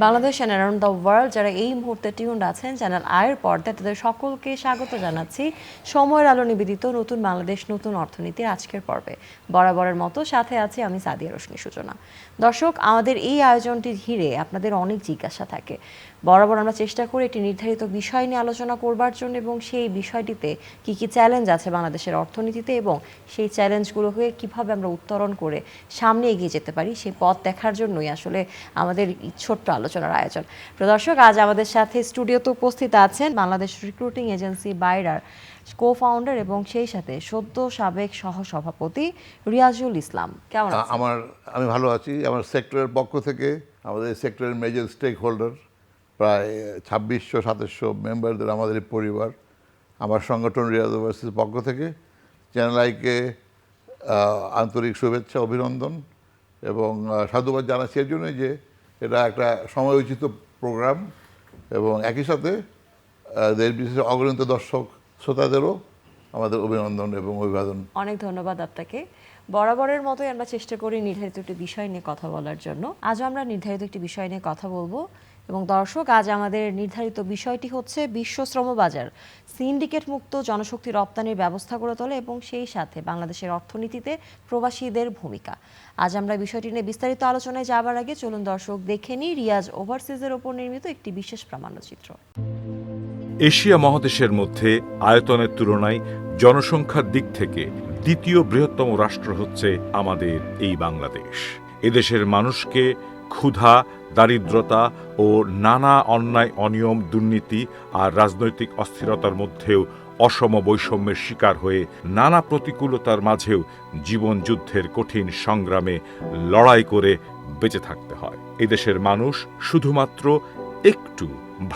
Bangladesh and around the world যারা এই মুহূর্তে টিউন্ড আছেন চ্যানেল আয়ের পর্দায় তাদের সকলকে স্বাগত জানাচ্ছি সময়ের আলো নিবেদিত নতুন বাংলাদেশ নতুন অর্থনীতির আজকের পর্বে। বরাবরের মতো সাথে আছি আমি সাদিয়া রোশনি সূচনা। দর্শক, আমাদের এই আয়োজনটি ঘিরে আপনাদের অনেক জিজ্ঞাসা থাকে। বরাবর আমরা চেষ্টা করি একটি নির্ধারিত বিষয় নিয়ে আলোচনা করবার জন্য এবং সেই বিষয়টিতে কি কি চ্যালেঞ্জ আছে বাংলাদেশের অর্থনীতিতে এবং সেই চ্যালেঞ্জগুলোকে কিভাবে আমরা উত্তরণ করে সামনে এগিয়ে যেতে পারি সেই পথ দেখার জন্যই আসলে আমাদের ছোট্ট আলোচনার আয়োজন। দর্শক, আজ আমাদের সাথে স্টুডিওতে উপস্থিত আছেন বাংলাদেশ রিক্রুটিং এজেন্সি বাইরার কো-ফাউন্ডার এবং সেই সাথে সদ্য সাবেক সহসভাপতি রিয়াজুল ইসলাম। কেমন আছেন? আমি ভালো আছি। আমার সেক্টরের পক্ষ থেকে আমাদের সেক্টরের মেজর স্টেক হোল্ডার প্রায় 2600-2700 মেম্বারদের আমাদের পরিবার, আমার সংগঠন রিয়াজ ওভারসিজের পক্ষ থেকে চ্যানেল আইকে আন্তরিক শুভেচ্ছা অভিনন্দন এবং সাধুবাদ জানাচ্ছি এর জন্যই যে এটা একটা সময়োচিত প্রোগ্রাম এবং একই সাথে দেশ বিশেষ অগণিত দর্শক শ্রোতাদেরও আমাদের অভিনন্দন এবং অভিবাদন। অনেক ধন্যবাদ আপনাকে। বরাবরের মতোই আমরা চেষ্টা করি নির্ধারিত একটি বিষয় নিয়ে কথা বলার জন্য। আজও আমরা নির্ধারিত একটি বিষয় নিয়ে কথা বলবো এবং দর্শক, আজ আমাদের নির্ধারিত বিষয়টি হচ্ছে বিশ্ব শ্রম বাজার সিন্ডিকেট মুক্ত জনশক্তি রপ্তানির ব্যবস্থা করে তোলে এবং সেই সাথে বাংলাদেশের অর্থনীতিতে প্রবাসীদের ভূমিকা। আজ আমরা বিষয়টি নিয়ে বিস্তারিত আলোচনায় যাবার আগে চলুন দর্শক দেখে নিই রিয়াজ ওভারসিজের ওপর নির্মিত একটি বিশেষ প্রামাণ্যচিত্র। এশিয়া মহাদেশের মধ্যে আয়তনের তুলনায় জনসংখ্যার দিক থেকে দ্বিতীয় বৃহত্তম রাষ্ট্র হচ্ছে আমাদের এই বাংলাদেশ। এদেশের মানুষকে ক্ষুধা, দারিদ্রতা ও নানা অন্যায়, অনিয়ম, দুর্নীতি আর রাজনৈতিক অস্থিরতার মধ্যেও অসম বৈষম্যের শিকার হয়ে নানা প্রতিকূলতার মাঝেও জীবন যুদ্ধের কঠিন সংগ্রামে লড়াই করে বেঁচে থাকতে হয়। এদেশের মানুষ শুধুমাত্র একটু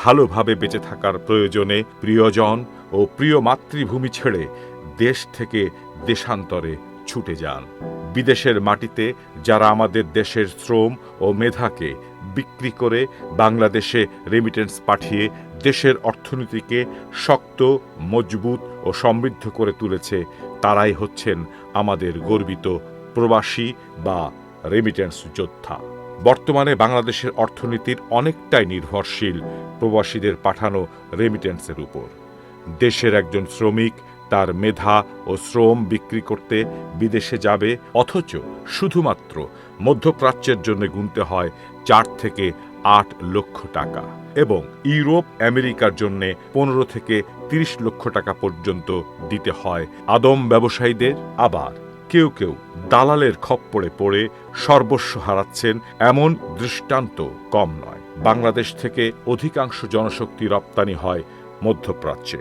ভালোভাবে বেঁচে থাকার প্রয়োজনে প্রিয়জন ও প্রিয় মাতৃভূমি ছেড়ে দেশ থেকে দেশান্তরে ছুটে যান। বিদেশের মাটিতে যারা আমাদের দেশের শ্রম ও মেধাকে বিক্রি করে বাংলাদেশে রেমিটেন্স পাঠিয়ে দেশের অর্থনীতিকে শক্ত, মজবুত ও সমৃদ্ধ করে তুলেছে, তারাই হচ্ছেন আমাদের গর্বিত প্রবাসী বা রেমিটেন্স যোদ্ধা। বর্তমানে বাংলাদেশের অর্থনীতির অনেকটাই নির্ভরশীল প্রবাসীদের পাঠানো রেমিটেন্সের উপর। দেশের একজন শ্রমিক তার মেধা ও শ্রম বিক্রি করতে বিদেশে যাবে, অথচ শুধুমাত্র মধ্যপ্রাচ্যের জন্য গুনতে হয় 4 থেকে 8 লক্ষ টাকা এবং ইউরোপ, আমেরিকার জন্য 15 থেকে 30 লক্ষ টাকা পর্যন্ত দিতে হয় আদম ব্যবসায়ীদের। আবার কেউ কেউ দালালের খপ্পরে পড়ে সর্বস্ব হারাচ্ছেন, এমন দৃষ্টান্ত কম নয়। বাংলাদেশ থেকে অধিকাংশ জনশক্তি রপ্তানি হয় মধ্যপ্রাচ্যে।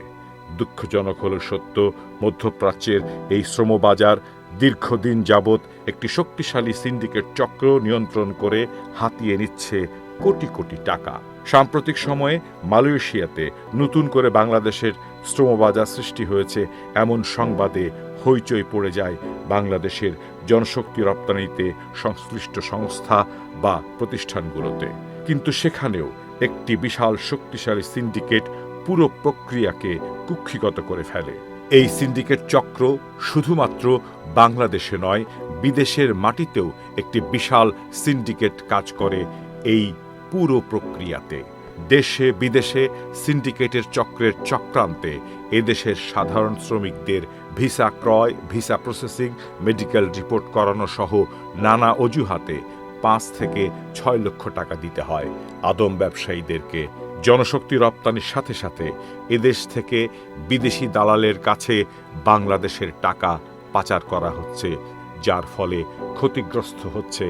দুঃখজনক হল সত্য, মধ্যপ্রাচ্যের এই শ্রমবাজার দীর্ঘদিন যাবৎ একটি শক্তিশালী সিন্ডিকেট চক্র নিয়ন্ত্রণ করে হাতিয়ে নিচ্ছে কোটি কোটি টাকা। সাম্প্রতিক সময়ে মালয়েশিয়াতে নতুন করে বাংলাদেশের শ্রমবাজার সৃষ্টি হয়েছে এমন সংবাদে হইচই পড়ে যায় বাংলাদেশের জনশক্তি রপ্তানিতে সংশ্লিষ্ট সংস্থা বা প্রতিষ্ঠানগুলোতে। কিন্তু সেখানেও একটি বিশাল শক্তিশালী সিন্ডিকেট পুরো প্রক্রিয়াকে কুক্ষিগত করে ফেলে। এই সিন্ডিকেট চক্র শুধুমাত্র বাংলাদেশে নয়, বিদেশের মাটিতেও একটি বিশাল সিন্ডিকেট কাজ করে এই পুরো প্রক্রিয়াতে। দেশে বিদেশে সিন্ডিকেটের চক্রের চক্রান্তে এদেশের সাধারণ শ্রমিকদের ভিসা ক্রয়, ভিসা প্রসেসিং, মেডিকেল রিপোর্ট করানো সহ নানা অজুহাতে 5 থেকে 6 লক্ষ টাকা দিতে হয় আদম ব্যবসায়ীদেরকে। জনশক্তি রপ্তানির সাথে সাথে এদেশ থেকে বিদেশি দালালের কাছে বাংলাদেশের টাকা পাচার করা হচ্ছে, যার ফলে ক্ষতিগ্রস্ত হচ্ছে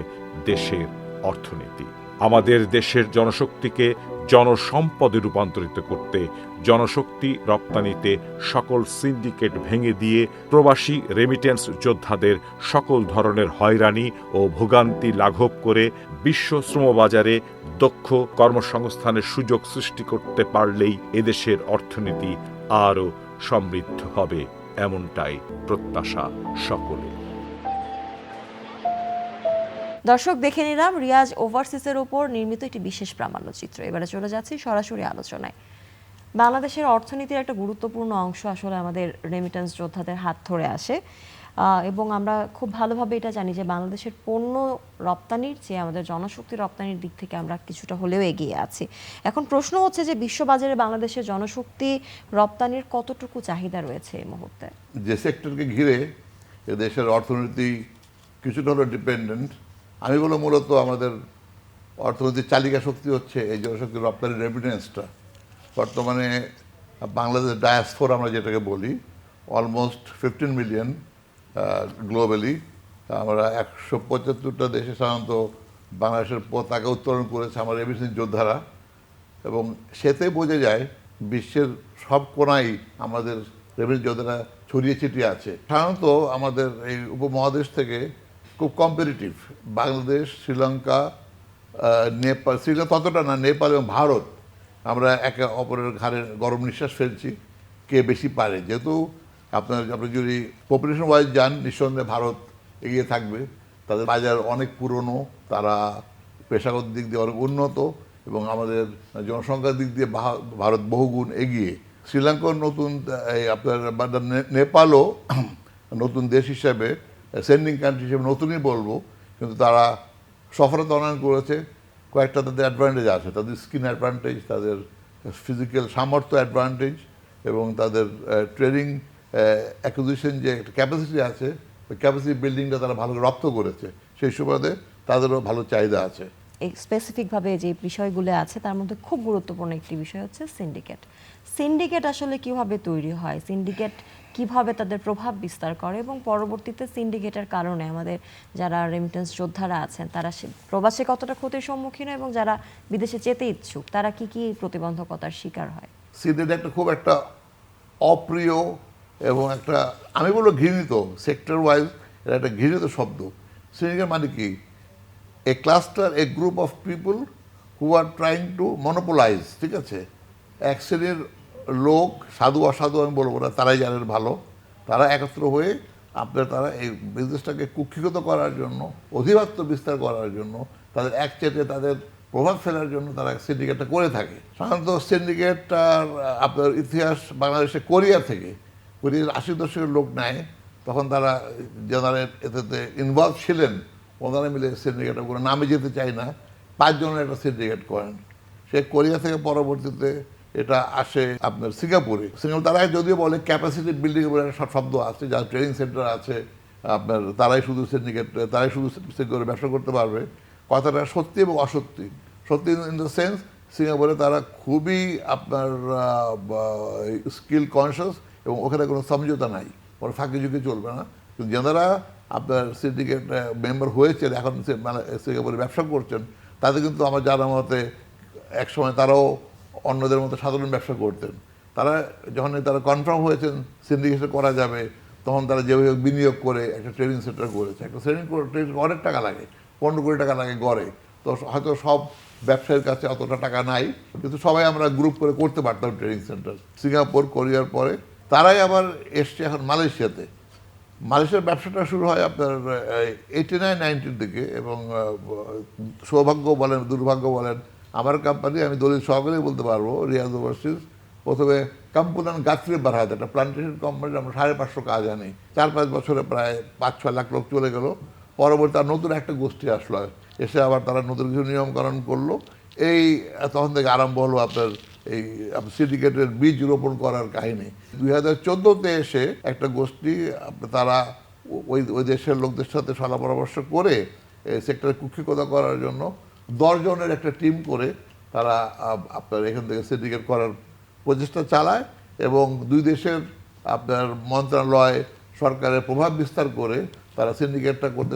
দেশের অর্থনীতি। আমাদের দেশের জনশক্তিকে জনসম্পদে রূপান্তরিত করতে জনশক্তি রপ্তানিতে সকল সিন্ডিকেট ভেঙে দিয়ে প্রবাসী রেমিটেন্স যোদ্ধাদের সকল ধরনের হয়রানি ও ভোগান্তি লাঘব করে বিশ্ব শ্রমবাজারে দক্ষ কর্মসংস্থানের সুযোগ সৃষ্টি করতে পারলেই এদেশের অর্থনীতি আরও সমৃদ্ধ হবে, এমনটাই প্রত্যাশা সকলের। দর্শক, দেখে নিলাম রিয়াজ ওভারসিজের উপর নির্মিত একটি বিশেষ প্রামাণ্যচিত্র। এবারে চলে যাচ্ছি সরাসরি আলোচনায়। বাংলাদেশের অর্থনীতির একটা গুরুত্বপূর্ণ অংশ আসলে আমাদের রেমিটেন্স যোদ্ধাদের হাত ধরে আসে। এবং আমরা খুব ভালোভাবে এটা জানি যে বাংলাদেশের পণ্য রপ্তানির চেয়ে আমাদের জনশক্তি রপ্তানির দিক থেকে আমরা কিছুটা হলেও এগিয়ে আছি। এখন প্রশ্ন হচ্ছে যে বিশ্ববাজারে বাংলাদেশের জনশক্তি রপ্তানির কতটুকু চাহিদা রয়েছে এই মুহূর্তে? যে সেক্টরকে ঘিরে এ দেশের অর্থনীতি কিছুটা হলো ডিপেন্ডেন্ট, আমি বলবো মূলত আমাদের অর্থনীতির চালিকা শক্তি হচ্ছে এই জনশক্তি রপ্তানির রেমিটেন্সটা। বর্তমানে বাংলাদেশ ডায়াসফোরা আমরা যেটাকে বলি, অলমোস্ট 15 মিলিয়ন গ্লোবালি। আমরা 175টা দেশে সাধারণত বাংলাদেশের পতাকা উত্তোলন করেছে আমার রেমিটেন্স যোদ্ধারা, এবং সেতে বোঝা যায় বিশ্বের সব কোণায় আমাদের রেমিটেন্স যোদ্ধারা ছড়িয়ে ছিটিয়ে আছে। সাধারণত আমাদের এই উপমহাদেশ থেকে খুব কম্পিটিটিভ বাংলাদেশ, শ্রীলঙ্কা, নেপাল, শ্রীলঙ্কা ততটা না, নেপাল এবং ভারত আমরা একে অপরের ঘাড়ে গরম নিঃশ্বাস ফেলছি কে বেশি পারে। যেহেতু আপনি যদি পপুলেশন ওয়াইজ যান, নিঃসন্দেহে ভারত এগিয়ে থাকবে। তাদের বাজার অনেক পুরনো, তারা পেশাগত দিক দিয়ে অনেক উন্নত, এবং আমাদের জনসংখ্যার দিক দিয়ে ভারত বহুগুণ এগিয়ে। শ্রীলঙ্কার নতুন আপনার নেপালও নতুন দেশ হিসাবে, সেন্ডিং কান্ট্রি হিসেবে নতুনই বলবো, কিন্তু তারা সফলতা অর্জন করেছে। কয়েকটা তাদের অ্যাডভান্টেজ আছে, তাদের স্কিন অ্যাডভান্টেজ, তাদের ফিজিক্যাল সামর্থ্য অ্যাডভান্টেজ, এবং তাদের ট্রেনিং অ্যাকুইজিশন যে একটা ক্যাপাসিটি আছে, ওই ক্যাপাসিটি বিল্ডিংটা তারা ভালো রপ্ত করেছে। সেই সুবাদে তাদেরও ভালো চাহিদা আছে। স্পেসিফিকভাবে যে বিষয়গুলো আছে তার মধ্যে খুব গুরুত্বপূর্ণ একটি বিষয় হচ্ছে সিন্ডিকেট। সিন্ডিকেট আসলে কিভাবে তৈরি হয়, সিন্ডিকেট কিভাবে তাদের প্রভাব বিস্তার করে, এবং পরবর্তীতে সিন্ডিকেটের কারণে আমাদের যারা রেমিটেন্স যোদ্ধারা আছেন তারা প্রবাসে কতটা ক্ষতির সম্মুখীন, এবং যারা বিদেশে যেতে ইচ্ছুক তারা কি কি প্রতিবন্ধকতার শিকার হয়? সিন্ডিকেট একটা খুব একটা অপ্রিয় এবং একটা, আমি বলবো ঘৃণিত, সেক্টর ওয়াইজ এটা একটা ঘৃণিত শব্দ। সিন্ডিকেট মানে কি? A cluster, a group of people who are trying to monopolise, ঠিক আছে? এক শ্রেণীর লোক, সাধু অসাধু আমি বলবো না, তারাই জানেন ভালো, তারা একত্র হয়ে তারা এই বিজনেসটাকে কুক্ষিগত করার জন্য, অধিপত্য বিস্তার করার জন্য, তাদের একচেটে তাদের প্রভাব ফেলার জন্য তারা সিন্ডিকেটটা করে থাকে। সাধারণত সিন্ডিকেটটার আপনার ইতিহাস বাংলাদেশে কোরিয়া থেকে, কোরিয়ার 80 দশকের লোক নেয়, তখন তারা যারা এতে ইনভলভ ছিলেন ওনারা মিলে সিন্ডিকেটটা করে, নামে যেতে চাই না, 5 জনের একটা সিন্ডিকেট করেন। সে কোরিয়া থেকে পরবর্তীতে এটা আসে আপনার সিঙ্গাপুরে। তারা যদিও বলে ক্যাপাসিটি বিল্ডিং বলে একটা শব্দ আছে, যার ট্রেনিং সেন্টার আছে আপনার, তারাই শুধু সিন্ডিকেট, তারাই শুধু করে ব্যবসা করতে পারবে। কথাটা সত্যি এবং অসত্যি। সত্যি ইন দ্য সেন্স, সিঙ্গাপুরে তারা খুবই আপনার স্কিল কনসিয়াস, এবং ওখানে কোনো সমঝোতা নাই, কোনো ফাঁকি ঝুঁকি চলবে না। কিন্তু যারা আপনার সিন্ডিকেট মেম্বার হয়েছেন, এখন সিঙ্গাপুরে ব্যবসা করছেন, তাদের কিন্তু আমার জানা মতে একসময় তারাও অন্যদের মতো সাধারণ ব্যবসা করতেন। তারা যখন তারা কনফার্ম হয়েছেন সিন্ডিকেশন করা যাবে, তখন তারা যেভাবে বিনিয়োগ করে একটা ট্রেনিং সেন্টার করেছে। একটা ট্রেনিং অনেক টাকা লাগে, 15 কোটি টাকা লাগে গড়ে। তো হয়তো সব ব্যবসায়ীর কাছে অতটা টাকা নাই, কিন্তু সবাই আমরা গ্রুপ করে করতে পারতাম ট্রেনিং সেন্টার। সিঙ্গাপুর, কোরিয়ার পরে তারাই আবার এসছে এখন মালয়েশিয়াতে। মালয়েশিয়ার ব্যবসাটা শুরু হয় আপনার 89-90 দিকে, এবং সৌভাগ্য বলেন দুর্ভাগ্য বলেন, আমার কোম্পানি, আমি দলিল সহকারে বলতে পারবো, রিয়াজ ওভারসিজ প্রথমে কাম্পুনান গাছরে বাড়াতে একটা প্লান্টেশন কোম্পানি, আমরা 550 কাজ আনি। 4-5 বছরে প্রায় 5-6 লাখ লোক চলে গেল। পরবর্তী আর নতুন একটা গোষ্ঠী আসলো, এসে আবার তারা নতুন কিছু নিয়মকরণ করলো। এই তখন থেকে আরম্ভ হলো আপনার এই সিন্ডিকেটের বীজ রোপণ করার কাহিনী। 2014-তে এসে একটা গোষ্ঠী তারা ওই দেশের লোকদের সাথে সলা পরামর্শ করে সেক্টরে কুক্ষিগত করার জন্য 10 জনের একটা টিম করে তারা আপনার এখান থেকে সিন্ডিকেট করার প্রচেষ্টা চালায়, এবং 2 দেশের আপনার মন্ত্রণালয়, সরকারের প্রভাব বিস্তার করে তারা সিন্ডিকেটটা করতে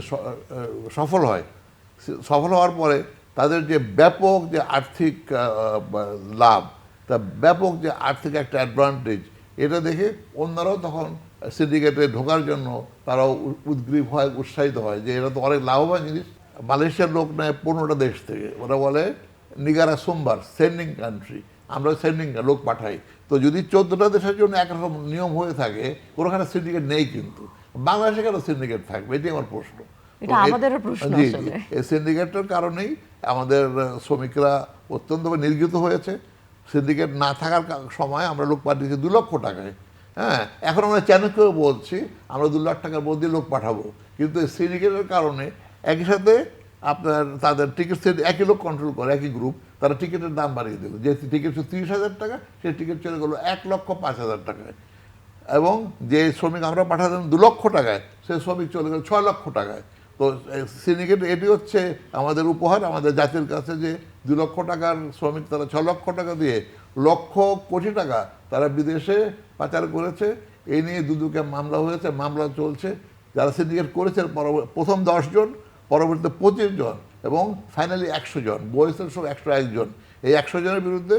সফল হয়। সফল হওয়ার পরে তাদের যে ব্যাপক যে আর্থিক লাভ, তা ব্যাপক যে আর্থিক একটা অ্যাডভান্টেজ, এটা দেখে অন্যরাও তখন সিন্ডিকেটে ঢোকার জন্য তারাও উদ্গ্রীব হয়, উৎসাহিত হয় যে এটা তো অনেক লাভবান জিনিস। মালয়েশিয়ার লোক নেয় 15টা দেশ থেকে, ওরা বলে নিগারা সোমবার, সেন্ডিং কান্ট্রি, আমরা সেন্ডিং লোক পাঠাই। তো যদি 14টা দেশের জন্য একরকম নিয়ম হয়ে থাকে, কোনোখানে সিন্ডিকেট নেই, কিন্তু বাংলাদেশে কেন সিন্ডিকেট থাকবে, এটি আমার প্রশ্ন। এটা আমাদেরও প্রশ্ন আসলে। এই সিন্ডিকেটের কারণেই আমাদের শ্রমিকরা অত্যন্তভাবে নির্গত হয়েছে। সিন্ডিকেট না থাকার সময় আমরা লোক পাঠিয়েছি 2 লক্ষ টাকায়, হ্যাঁ, এখন আমরা চ্যানেলকেও বলছি আমরা 2 লাখ টাকার মধ্যে লোক পাঠাবো, কিন্তু এই সিন্ডিকেটের কারণে একই সাথে আপনার তাদের টিকিট সেট একই লোক কন্ট্রোল করে, একই গ্রুপ, তারা টিকিটের দাম বাড়িয়ে দিল। যে টিকিট ছিল 30,000 টাকা, সেই টিকিট চলে গেলো 1,05,000 টাকায়। এবং যে শ্রমিক আমরা পাঠাতাম 2 লক্ষ টাকায়, সেই শ্রমিক চলে গেল 6 লক্ষ টাকায়। তো সিন্ডিকেট এটি হচ্ছে আমাদের উপহার আমাদের জাতির কাছে, যে 2 লক্ষ টাকার শ্রমিক তারা 6 লক্ষ টাকা দিয়ে লক্ষ কোটি টাকা তারা বিদেশে পাচার করেছে। এই নিয়ে দুদকে মামলা হয়েছে, মামলা চলছে। যারা সিন্ডিকেট করেছে প্রথম 10 জন, পরবর্তীতে 25 জন এবং ফাইনালি 100 জন, বয়সের সব 101 জন। এই 100 জনের বিরুদ্ধে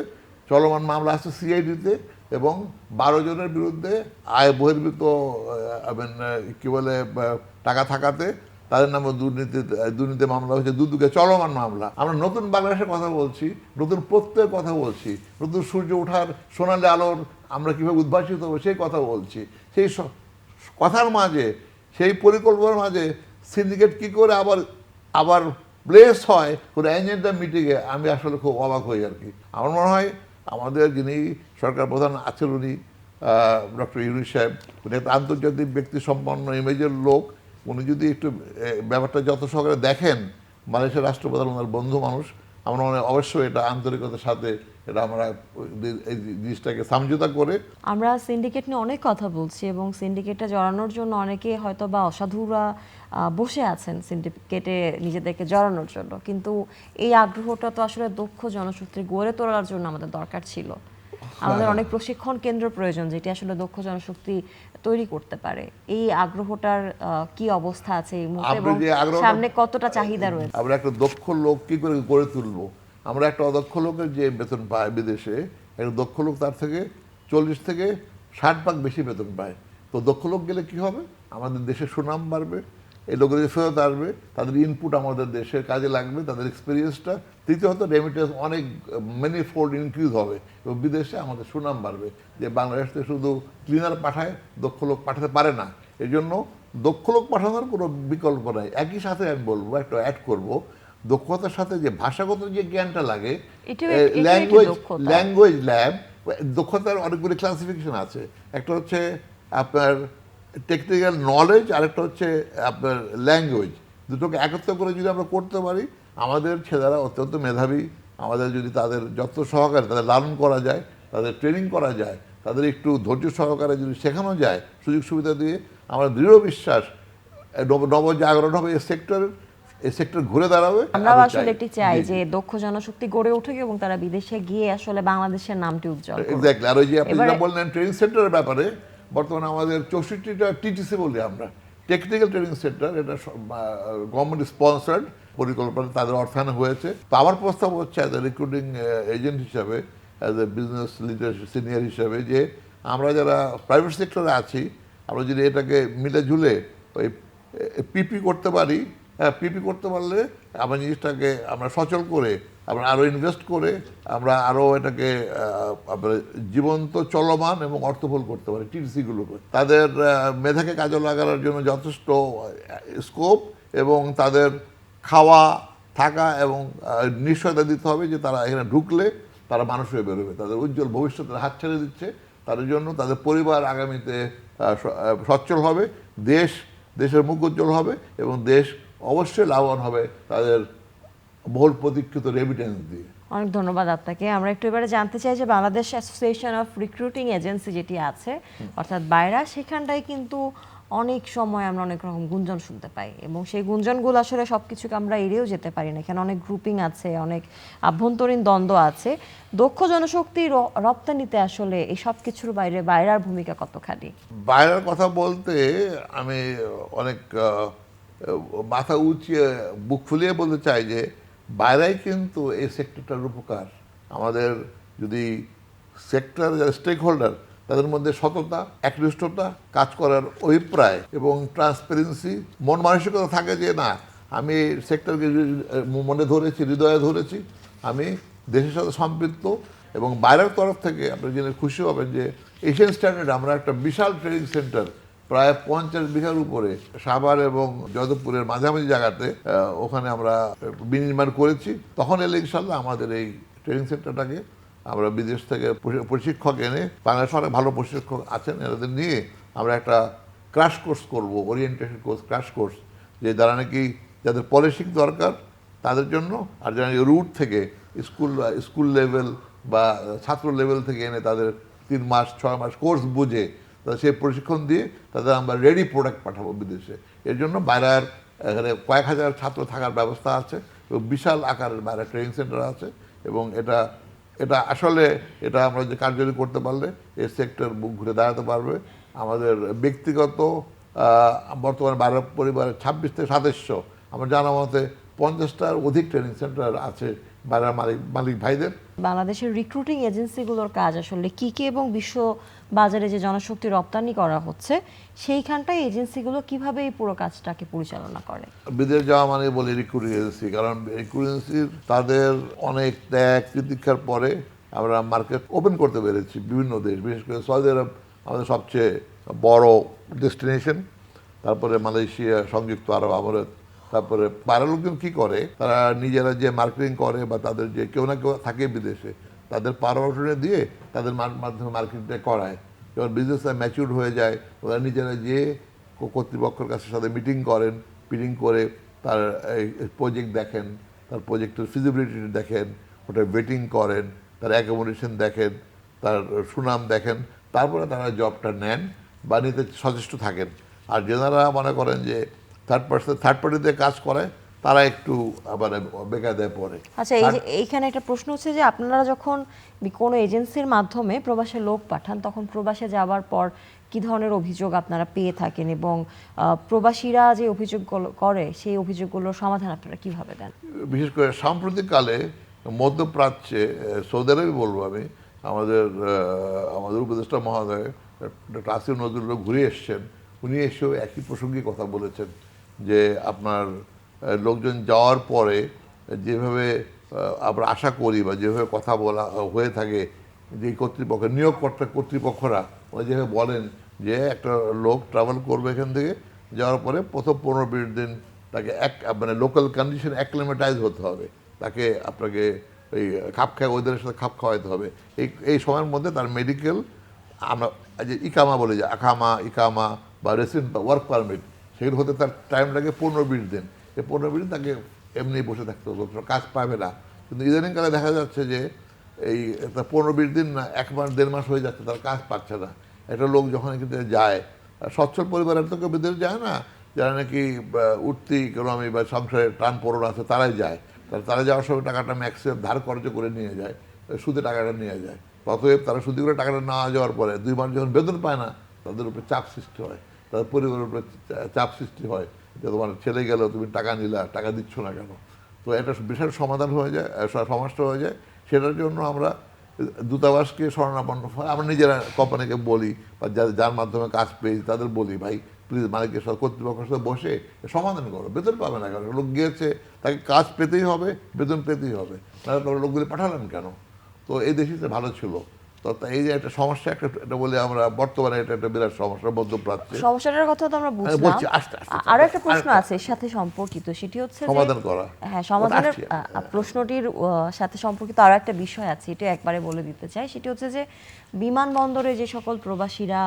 চলমান মামলা আছে সিআইডিতে, এবং 12 জনের বিরুদ্ধে আয় বহির্ভূত কি বলে টাকা থাকাতে তাদের নামে দুর্নীতি মামলা হয়েছে, দুদকে চলমান মামলা। আমরা নতুন বাংলাদেশের কথা বলছি, নতুন প্রত্যয়ের কথা বলছি, নতুন সূর্য ওঠার সোনালী আলোর আমরা কীভাবে উদ্ভাসিত হবো সেই কথা বলছি। সেই কথার মাঝে, সেই পরিকল্পনার মাঝে সিন্ডিকেট কী করে আবার প্লেস হয় কোনো এজেন্ডা মিটিংয়ে, আমি আসলে খুব অবাক হই আর কি। আমার মনে হয় আমাদের যিনি সরকার প্রধান আছেন উনি ডক্টর ইউনূস সাহেব, উনি একটা আন্তর্জাতিক ব্যক্তি সম্পন্ন ইমেজের লোক। উনি যদি একটু ব্যাপারটা যত সহকারে দেখেন, মালয়েশিয়ার রাষ্ট্রপ্রধান ওনার বন্ধু মানুষ, আমরা মনে হয় অবশ্যই এটা আন্তরিকতার সাথে এটা আমরা এই জিনিসটাকে সমঝোতা করে। আমরা সিন্ডিকেট নিয়ে অনেক কথা বলছি এবং সিন্ডিকেটে জড়ানোর জন্য অনেকে হয়তো বা অসাধুরা বসে আছেন সিন্ডিকেটে নিজেদেরকে জড়ানোর জন্য, কিন্তু এই আগ্রহটা তো আসলে দক্ষ জনশক্তি গড়ে তোলার জন্য আমাদের দরকার ছিল। আমাদের অনেক প্রশিক্ষণ কেন্দ্র প্রয়োজন যেটি আসলে দক্ষ জনশক্তি তৈরি করতে পারে। এই আগ্রহটার কি অবস্থা আছে এই মুহূর্তে এবং সামনে কতটা চাহিদা রয়েছে? আমরা একটা দক্ষ লোক কি করে গড়ে তুলবো? আমরা একটা অদক্ষ লোকের যে বেতন পায় বিদেশে, একটা দক্ষ লোক তার থেকে 40 থেকে 60 ভাগ বেশি বেতন পায়। তো দক্ষ লোক গেলে কি হবে? আমাদের দেশের সুনাম বাড়বে, এই লোকেদের ফেরত আসবে, তাদের ইনপুট আমাদের দেশের কাজে লাগবে, তাদের এক্সপিরিয়েন্সটা। তৃতীয়ত রেমিটেন্স অনেক মেনি ফোল্ড ইনক্রিজ হবে এবং বিদেশে আমাদের সুনাম বাড়বে, যে বাংলাদেশ থেকে শুধু ক্লিনার পাঠায়, দক্ষ লোক পাঠাতে পারে না। এই জন্য দক্ষ লোক পাঠানোর কোনো বিকল্প নাই। একই সাথে আমি বলবো, একটা অ্যাড করব, দক্ষতার সাথে যে ভাষাগত যে জ্ঞানটা লাগে, ল্যাঙ্গুয়েজ ল্যাব, দক্ষতার অনেকগুলি ক্লাসিফিকেশন আছে। একটা হচ্ছে আপনার টেকনিক্যাল নলেজ, আরেকটা হচ্ছে আপনার ল্যাঙ্গুয়েজ। দুটোকে একত্র করে যদি আমরা করতে পারি, আমাদের ছেলেরা অত্যন্ত মেধাবী। আমাদের যদি তাদের যত্ন সহকারে তাদের লালন করা যায়, তাদের ট্রেনিং করা যায়, তাদের একটু ধৈর্য সহকারে যদি শেখানো যায়, সুযোগ সুবিধা দিয়ে, আমার দৃঢ় বিশ্বাস নবজাগরণ হবে এই সেক্টর ঘুরে দাঁড়াবে। আমরা আসলে একটি চাই যে দক্ষ জনশক্তি গড়ে উঠুক এবং তারা বিদেশে গিয়ে আসলে বাংলাদেশের নামটি উজ্জ্বল করুক। এক্স্যাক্টলি। আর ওই যে আপনি যেটা বললেন ট্রেনিং সেন্টারের ব্যাপারে, বর্তমানে আমাদের 64টা টিটিসি বলি আমরা, টেকনিক্যাল ট্রেনিং সেন্টার, এটা গভর্নমেন্ট স্পন্সার্ড পরিকল্পনা, তাদের অর্থায়ন হয়েছে। তো আমার প্রস্তাব হচ্ছে অ্যাজ এ রিক্রুটিং এজেন্ট হিসাবে, as a business leader senior হিসাবে, যে আমরা যারা প্রাইভেট সেক্টরে আছি, আমরা যদি এটাকে মিলে ঝুলে ওই পিপি করতে পারি, পিপি করতে পারলে আমরা জিনিসটাকে আমরা সচল করে, আমরা আরও ইনভেস্ট করে, আমরা আরও এটাকে জীবন্ত, চলমান এবং অর্থবল করতে পারি। টিটিসিগুলোকে তাদের মেধাকে কাজে লাগানোর জন্য যথেষ্ট স্কোপ, এবং তাদের খাওয়া, থাকা এবং নিশ্চয়তা দিতে হবে যে তারা এখানে ঢুকলে তারা মানুষ হয়ে বেরোবে, তাদের উজ্জ্বল ভবিষ্যতের হাত ছেড়ে দিচ্ছে, তাদের জন্য তাদের পরিবার আগামীতে সচ্ছল হবে, দেশের মুখ উজ্জ্বল হবে এবং দেশ অবশ্যই লাভবান হবে তাদের বহুল প্রতীক্ষিত রেমিটেন্স দিয়ে। অনেক ধন্যবাদ আপনাকে। আমরা একটু এবারে জানতে চাই যে Bangladesh association of recruiting agency যেটি আছে, অর্থাৎ বাইরা, সেখানটায় কিন্তু অনেক সময় আমরা অনেক রকম গুঞ্জন শুনতে পাই এবং সেই গুঞ্জনগুলো আসলে সব কিছুকে আমরা এড়িয়েও যেতে পারি না। এখানে অনেক গ্রুপিং আছে, অনেক আভ্যন্তরীণ দ্বন্দ্ব আছে। দক্ষ জনশক্তি রপ্তানিতে আসলে এই সব কিছুর বাইরে বাইরার ভূমিকা কতখানি? বাইরের কথা বলতে আমি অনেক মাথা উঁচিয়ে বুক ফুলিয়ে বলতে চাই যে বাইরেই কিন্তু এই সেক্টরটার উপকার। আমাদের যদি সেক্টর যারা স্টেক হোল্ডার, তাদের মধ্যে সততা, একনিষ্ঠতা, কাজ করার অভিপ্রায় এবং ট্রান্সপারেন্সি, মন মানসিকতা থাকে যে না, আমি সেক্টরকে মনে ধরেছি, হৃদয়ে ধরেছি, আমি দেশের সাথে সম্পৃক্ত। এবং বাইরের তরফ থেকে আপনি জেনে খুশি হবেন যে এশিয়ান স্ট্যান্ডার্ড আমরা একটা বিশাল ট্রেনিং সেন্টার, প্রায় 50 বিঘার উপরে, সাভার এবং যাদবপুরের মাঝামাঝি জায়গাতে ওখানে আমরা বিনির্মাণ করেছি। তখন এলে ইনশাল্লাহ আমাদের এই ট্রেনিং সেন্টারটাকে আমরা বিদেশ থেকে প্রশিক্ষক এনে বাংলাদেশে অনেক ভালো প্রশিক্ষক আছেন, এনাদের নিয়ে আমরা একটা ক্র্যাশ কোর্স করব, ওরিয়েন্টেশন কোর্স, ক্র্যাশ কোর্স, যে যারা নাকি যাদের পলিশিং দরকার তাদের জন্য, আর যারা রুট থেকে স্কুল লেভেল বা ছাত্র লেভেল থেকে এনে তাদের 3 মাস 6 মাস কোর্স বুঝে তাদের সেই প্রশিক্ষণ দিয়ে তাদের আমরা রেডি প্রোডাক্ট পাঠাবো বিদেশে। এর জন্য বাইরের এখানে কয়েক হাজার ছাত্র থাকার ব্যবস্থা আছে এবং বিশাল আকারের বাইরে ট্রেনিং সেন্টার আছে, এবং এটা আসলে এটা আমরা যে কার্যকরী করতে পারলে এই সেক্টর বুক ঘুরে দাঁড়াতে পারবে। আমাদের ব্যক্তিগত বর্তমানে বাইরের পরিবারের 26 থেকে 2700, আমার জানা মতে 50টার অধিক ট্রেনিং সেন্টার আছে বাইরের মালিক ভাইদের। বাংলাদেশের রিক্রুটিং এজেন্সিগুলোর কাজ আসলে কি কি, এবং বিশ্ব বাজারে যে জনশক্তি রপ্তানি করা হচ্ছে সেইখানটায় এজেন্সিগুলো কিভাবে এই পুরো কাজটাকে পরিচালনা করে? বিদেশ যাওয়া মানে বলি রিক্রুটিং এজেন্সি, কারণ রিক্রুটিং এজেন্সির তাদের অনেক ত্যাগ তিতিক্ষার পরে আমরা মার্কেট ওপেন করতে পেরেছি বিভিন্ন দেশ, বিশেষ করে সৌদি আরব আমাদের সবচেয়ে বড় ডেস্টিনেশন, তারপরে মালয়েশিয়া, সংযুক্ত আরব আমিরাত, তারপরে বাইরের লোকজন কী করে, তারা নিজেরা যে মার্কেটিং করে বা তাদের যে কেউ না কেউ থাকে বিদেশে, তাদের পারমিশনে দিয়ে তাদের মাধ্যমে মার্কেটিংটা করায়। যখন বিজনেসটা ম্যাচিউর হয়ে যায় ওরা নিজেরা যে কর্তৃপক্ষের কাছে সাথে মিটিং করে তার প্রজেক্ট দেখেন, তার প্রজেক্টের ফিজিবিলিটি দেখেন, ওটা ওয়েটিং করেন, তার অ্যাকোমোডেশন দেখেন, তার সুনাম দেখেন, তারপরে তারা জবটা নেন বা নিতে সচেষ্ট থাকেন। আর যারা মনে করেন যে থার্ড পার্টিতে কাজ করে তারা একটু মানে বেকায়দায় পড়ে। আচ্ছা, এইখানে একটা প্রশ্ন হচ্ছে যে আপনারা যখন কোনো এজেন্সির মাধ্যমে প্রবাসে লোক পাঠান তখন প্রবাসে যাওয়ার পর কি ধরনের অভিযোগ আপনারা পেয়ে থাকেন, এবং প্রবাসীরা যে অভিযোগ করে সেই অভিযোগগুলোর সমাধান আপনারা কিভাবে দেন? বিশেষ করে সাম্প্রতিককালে মধ্যপ্রাচ্যে, সৌদি আরবে বলবো আমি, আমাদের উপদেষ্টা মহোদয় ডক্টর আসিফ নজরুল ঘুরে এসছেন, উনি এসেও একই প্রসঙ্গে কথা বলেছেন যে আপনার লোকজন যাওয়ার পরে যেভাবে আমরা আশা করি বা যেভাবে কথা বলা হয়ে থাকে, যে নিয়োগকর্তা কর্তৃপক্ষরা ওরা যেভাবে বলেন যে একটা লোক ট্রাভেল করবে এখান থেকে যাওয়ার পরে প্রথম 15-20 দিন তাকে মানে লোকাল কন্ডিশন অ্যাক্লিমেটাইজ হতে হবে, তাকে আপনাকে এই ওদের সাথে খাপ খাওয়াইতে হবে। এই সময়ের মধ্যে তার মেডিকেল, আমরা যে ইকামা বলে যে ইকামা বা রেসিডেন্ট বা ওয়ার্ক পারমিট, সেগুলো হতে তার টাইম লাগে 15-20 দিন। এই 15-20 দিন তাকে এমনি বসে থাকতে হবে, কাজ পাবে না। কিন্তু ইদানিংকালে দেখা যাচ্ছে যে এই 15-20 দিন না, 1 মাস 1.5 মাস হয়ে যাচ্ছে, তার কাজ পাচ্ছে না। একটা লোক যখন কিন্তু যায়, সচ্ছল পরিবারের তো কেউ বিদেশ যায় না, যারা নাকি উঠতি ইকোনমি বা সংসারে টান পড়ন আছে তারাই যায়। তারা যাওয়ার সময় টাকাটা ম্যাক্সিমাম ধার খরচ করে নিয়ে যায়, সুদে টাকাটা নিয়ে যায়। অতএব তারা সুদি করে টাকাটা নেওয়া যাওয়ার পরে 2 মাস যখন বেতন পায় না, তাদের উপরে চাপ সৃষ্টি হয়, তাদের পরিবারের উপরে চাপ সৃষ্টি হয় যে তোমার ছেলে গেল, তুমি টাকা নিলা, টাকা দিচ্ছ না কেন। তো একটা বিশাল সমাধান হয়ে যায়, সমস্যা হয়ে যায়। সেটার জন্য আমরা দূতাবাসকে শরণাপন্ন হয়, আমরা নিজেরা কোম্পানিকে বলি বা যার মাধ্যমে কাজ পেয়েছি তাদের বলি, ভাই প্লিজ মালিকের সাথে কর্তৃপক্ষের সাথে বসে সমাধান করো, বেতন পাবে না কেন, লোক গিয়েছে তাকে কাজ পেতেই হবে, বেতন পেতেই হবে, তাহলে তোমরা লোকগুলি পাঠালেন কেন। তো এই দেশই ভালো ছিল। তো এই যে একটা সমস্যা, এটা বলে আমরা বর্তমানে এটা একটা বিরাট সমস্যা মধ্যপ্রাচ্যে। সমস্যাটার কথা তো আমরা বুঝলাম, বলছি আস্তে আস্তে আরো একটা প্রশ্ন আছে এর সাথে সম্পর্কিত, সেটি হচ্ছে সমাধান করা। হ্যাঁ, সমাধানের প্রশ্নটির সাথে সম্পর্কিত আরো একটা বিষয় আছে, এটা একবারে বলে দিতে চাই। সেটি হচ্ছে যে বিমানবন্দরে যে সকল প্রবাসীরা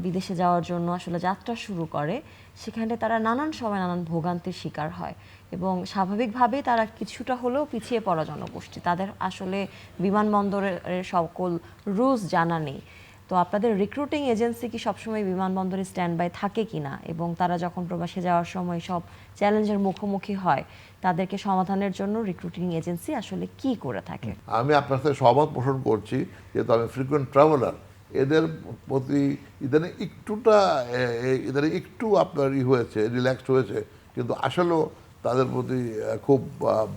বিদেশে যাওয়ার জন্য আসলে যাত্রা শুরু করে, সেখানে তারা নানান সময় নানান ভোগান্তির শিকার হয়, এবং স্বাভাবিকভাবেই তারা কিছুটা হলেও পিছিয়ে পড়া জনগোষ্ঠী, তাদের আসলে বিমানবন্দরের সকল রুলস জানা নেই। তো আপনাদের রিক্রুটিং এজেন্সি কি সবসময় বিমানবন্দরে স্ট্যান্ড বাই থাকে কিনা, এবং তারা যখন প্রবাসে যাওয়ার সময় সব চ্যালেঞ্জের মুখোমুখি হয় তাদেরকে সমাধানের জন্য রিক্রুটিং এজেন্সি আসলে কি করে থাকে? আমি আপনার সাথে সহমত পোষণ করছি, যেহেতু আমি ফ্রিকোয়েন্ট ট্রাভেলার। এদের প্রতি ইদানিং একটু আপনার হয়েছে, রিল্যাক্সড হয়েছে, কিন্তু আসলেও তাদের প্রতি খুব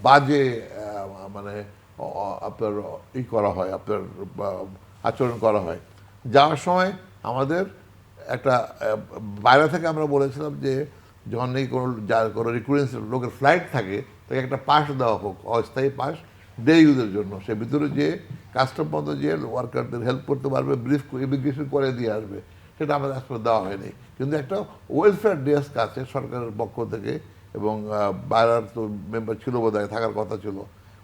বাজে মানে আপনার করা হয়, আপনার আচরণ করা হয়। যাওয়ার সময় আমাদের একটা বাইরে থেকে আমরা বলেছিলাম যে যখন নেই কোনো রিক্রুটেন্স লোকের ফ্লাইট থাকে, তাকে একটা পাস দেওয়া হোক, অস্থায়ী পাস, ডে ইউজের জন্য। সে ভিতরে যে কাস্টম পর্যন্ত যে ওয়ার্কারদের হেল্প করতে পারবে, ব্রিফ ইমিগ্রেশন করে দিয়ে আসবে, সেটা আমাদের আসলে দেওয়া হয়নি। কিন্তু একটা ওয়েলফেয়ার ডেস্ক আছে সরকারের পক্ষ থেকে, এবং বাইরের তো মেম্বার ছিল বোধহয়, থাকার কথা ছিল।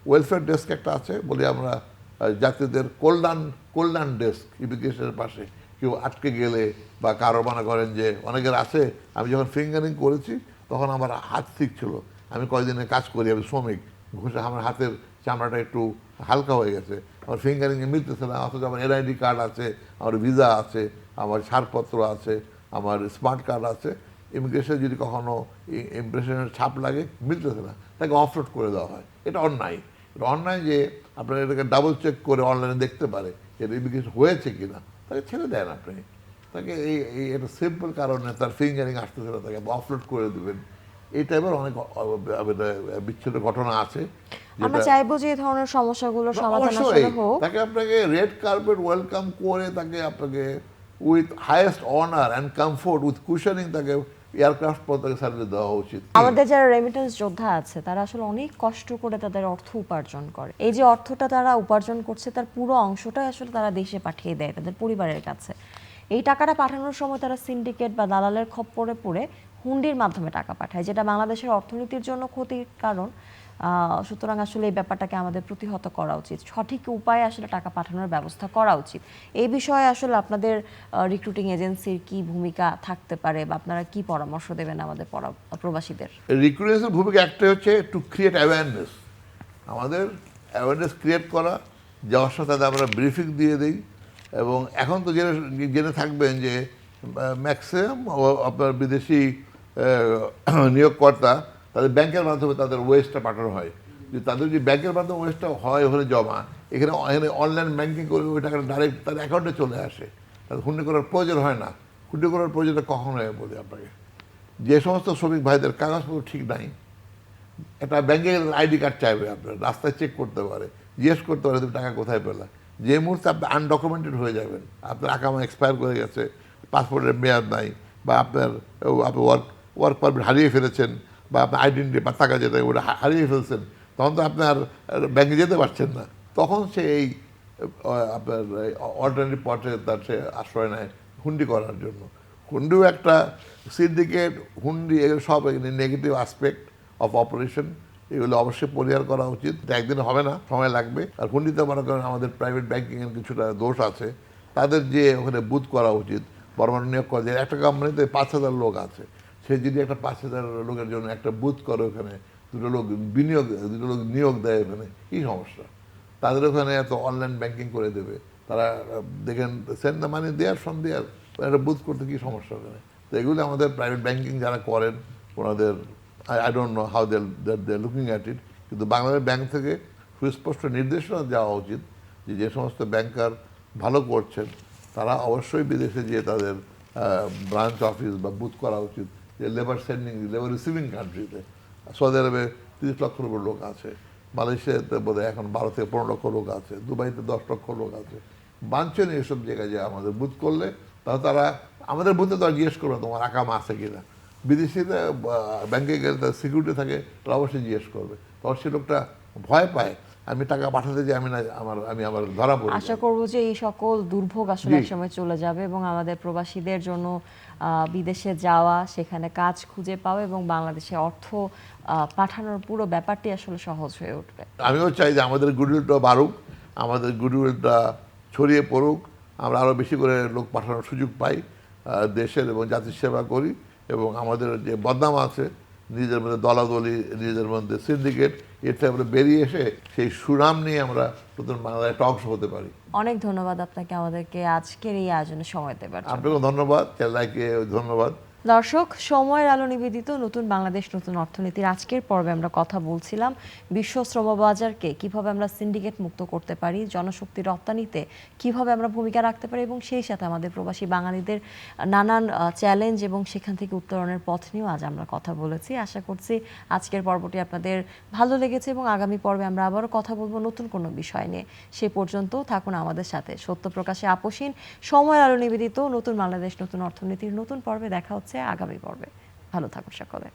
ওয়েলফেয়ার ডেস্ক একটা আছে বলে আমরা যাত্রীদের কল্যাণ ডেস্ক ইমিগ্রেশনের পাশে কেউ আটকে গেলে বা কারো মনে করেন যে অনেকের আছে, আমি যখন ফিঙ্গারিং করেছি তখন আমার হাত ঠিক ছিল, আমি কয়েকদিনে কাজ করি, আমি শ্রমিক, ঘষে আমার হাতের চামড়াটা একটু হালকা হয়ে গেছে, আমার ফিঙ্গারিংয়ে মিলতেছে না, অথচ আমার এনআইডি কার্ড আছে, আমার ভিসা আছে, আমার ছাড়পত্র আছে, আমার স্মার্ট কার্ড আছে, ইমিগ্রেশনে যদি কখনো ইমিগ্রেশনের ছাপ লাগে মিলতেছে না, তাকে অফলোড করে দেওয়া হয়। এটা অন্যায়। এটা অন্যায় যে আপনারা এটাকে ডাবল চেক করে অনলাইনে দেখতে পারে এটা ইমিগ্রেশন হয়েছে কিনা, তাকে ছেড়ে দেন আপনি, তাকে এই একটা সিম্পল কারণে তার ফিঙ্গারিং আসতেছে না, তাকে অফলোড করে দেবেন। এই টাইপের অনেক বিচ্ছিন্ন ঘটনা আছে। আমরা চাইবো যে এই ধরনের সমস্যাগুলোর সমাধান আসলে অবশ্যই হোক। তাকে আপনাকে রেড কার্পেট ওয়েলকাম করে তাকে আপনাকে with highest honour and comfort with cushioning তাকে এয়ারক্রাফট পর তাকে সার্ভিস দেওয়া উচিত। আমাদের যারা রেমিটেন্স যোদ্ধা আছে তারা আসলে অনেক কষ্ট করে তাদের অর্থ উপার্জন করে, এই যে অর্থটা তারা উপার্জন করছে তার পুরো অংশটাই আসলে তারা দেশে পাঠিয়ে দেয় তাদের পরিবারের কাছে। এই টাকাটা পাঠানোর সময় তারা সিন্ডিকেট বা দালালের খপ্পরে পড়ে হুন্ডির মাধ্যমে টাকা পাঠায়, যেটা বাংলাদেশের অর্থনীতির জন্য ক্ষতির কারণ। সুতরাং আসলে এই ব্যাপারটাকে আমাদের প্রতিহত করা উচিত, সঠিক উপায়ে আসলে টাকা পাঠানোর ব্যবস্থা করা উচিত। এই বিষয়ে আসলে আপনাদের রিক্রুটিং এজেন্সির কি ভূমিকা থাকতে পারে বা আপনারা কি পরামর্শ দেবেন আমাদের প্রবাসীদের? রিক্রুটেন্সের ভূমিকা একটাই হচ্ছে টু ক্রিয়েট অ্যাওয়ারনেস, আমাদের অ্যাওয়ারনেস ক্রিয়েট করা, যাওয়ার সাথে আমরা ব্রিফিং দিয়ে দিই। এবং এখন তো জেনে থাকবেন যে ম্যাক্সিমাম আপনার বিদেশি নিয়োগকর্তা তাদের ব্যাংকের মাধ্যমে তাদের ওয়েস্টটা পাঠানো হয়। যদি তাদের যদি ব্যাংকের মাধ্যমে ওয়েস্টটা হয় ওখানে জমা, এখানে অনলাইন ব্যাংকিং করে ওই টাকাটা ডাইরেক্ট তার অ্যাকাউন্টে চলে আসে, তাদের হুন্ডি করার প্রয়োজন হয় না। হুন্ডি করার প্রয়োজনটা কখন হয় বলি আপনাকে, যে সমস্ত শ্রমিক ভাইদের কাগজপত্র ঠিক নাই, একটা ব্যাংকের আইডি কার্ড চাইবে আপনার, রাস্তায় চেক করতে পারে, জিজ্ঞেস করতে পারে তুমি টাকা কোথায় পেলা, যে মুহূর্তে আপনি আনডকুমেন্টেড হয়ে যাবেন, আপনার আকামা এক্সপায়ার করে গেছে, পাসপোর্টের মেয়াদ নাই, বা আপনার ওয়ার্ক পারমিট হারিয়ে ফেলেছেন, বা আপনার আইডেন্টি বা টাকা যেটা ওটা হারিয়ে ফেলছেন, তখন তো আপনার ব্যাংকে যেতে পারছেন না, তখন সে এই আপনার অল্টারনেটিভ পথে তার সে আশ্রয় নেয় হুন্ডি করার জন্য। হুন্ডিও একটা সিন্ডিকেট, হুন্ডি এগুলো সব নেগেটিভ আসপেক্ট অফ অপারেশন, এগুলো অবশ্যই পরিহার করা উচিত। এটা একদিনে হবে না, সময় লাগবে। আর হুন্ডিতে মনে করেন আমাদের প্রাইভেট ব্যাংকিংয়ের কিছুটা দোষ আছে, তাদের যে ওখানে বুথ করা উচিত, বর্তমানে নিয়োগ করা যায়। একটা কোম্পানিতে 5,000 লোক আছে, সে যদি একটা 5,000 লোকের জন্য একটা বুথ করে, ওখানে দুটো লোক নিয়োগ দেয়, ওখানে কী সমস্যা? তাদের ওখানে এত অনলাইন ব্যাংকিং করে দেবে, তারা দেখেন send the money there from there, একটা বুথ করতে কী সমস্যা ওখানে? তো এগুলো আমাদের প্রাইভেট ব্যাংকিং যারা করেন ওনাদের I don't know how they looking at it, কিন্তু বাংলাদেশ ব্যাংক থেকে সুস্পষ্ট নির্দেশনা দেওয়া উচিত যে সমস্ত ব্যাংকার ভালো করছেন তারা অবশ্যই বিদেশে গিয়ে তাদের ব্রাঞ্চ অফিস বা বুথ করা উচিত। যে লেবার রিসিভিং কান্ট্রিতে সৌদি আরবে 30 লক্ষের উপর লোক আছে, মালয়েশিয়াতে বোধহয় এখন 12 থেকে 15 লক্ষ লোক আছে, দুবাইতে 10 লক্ষ লোক আছে। বাঞ্ছনীয় এসব জায়গায় যে আমাদের বুথ করলে তাহলে তারা আমাদের বুথে তো আর জিজ্ঞেস করবে তোমার আকামা আছে কিনা। বিদেশিতে ব্যাংকে গেলে তার সিকিউরিটি থাকে, তারা অবশ্যই জিজ্ঞেস করবে, তখন সে লোকটা ভয় পায় আমি টাকা পাঠাতে যে আমি আমার ধরা পড়ি। আশা করবো যে এই সকল দুর্ভোগ আসলে একসময় চলে যাবে এবং আমাদের প্রবাসীদের জন্য বিদেশে যাওয়া, সেখানে কাজ খুঁজে পাওয়া এবং বাংলাদেশে অর্থ পাঠানোর পুরো ব্যাপারটি আসলে সহজ হয়ে উঠবে। আমিও চাই যে আমাদের গুডউইলটা বাড়ুক, আমাদের গুডউইলটা ছড়িয়ে পড়ুক, আমরা আরও বেশি করে লোক পাঠানোর সুযোগ পাই, দেশের এবং জাতির সেবা করি, এবং আমাদের যে বদনাম আছে নিজেদের মধ্যে দলাদলি, নিজেদের মধ্যে সিন্ডিকেট, এর থেকে আমরা বেরিয়ে এসে সেই সুনাম নিয়ে আমরা নতুন বাংলায় একটা অংশ হতে পারি। অনেক ধন্যবাদ আপনাকে আমাদেরকে আজকের এই আয়োজনে সময় দেবার জন্য। আপনাকেও ধন্যবাদ, চেল্লাইকে ধন্যবাদ। দর্শক, সময়ের আলো নিবেদিত নতুন বাংলাদেশ নতুন অর্থনীতির আজকের পর্বে আমরা কথা বলছিলাম বিশ্ব শ্রম বাজারকে কিভাবে আমরা সিন্ডিকেট মুক্ত করতে পারি, জনশক্তি রপ্তানিতে কিভাবে আমরা ভূমিকা রাখতে পারি, এবং সেই সাথে আমাদের প্রবাসী বাঙালিদের নানান চ্যালেঞ্জ এবং সেখান থেকে উত্তরণের পথ নিয়েও আজ আমরা কথা বলেছি। আশা করছি আজকের পর্বটি আপনাদের ভালো লেগেছে এবং আগামী পর্বে আমরা আবারও কথা বলবো নতুন কোনো বিষয় নিয়ে। সে পর্যন্ত থাকুন আমাদের সাথে। সত্য প্রকাশে আপোষহীন, সময়ের আলো নিবেদিত নতুন বাংলাদেশ নতুন অর্থনীতির নতুন পর্বে দেখা হচ্ছে আগামী পর্বে। ভালো থাকুন সকলে।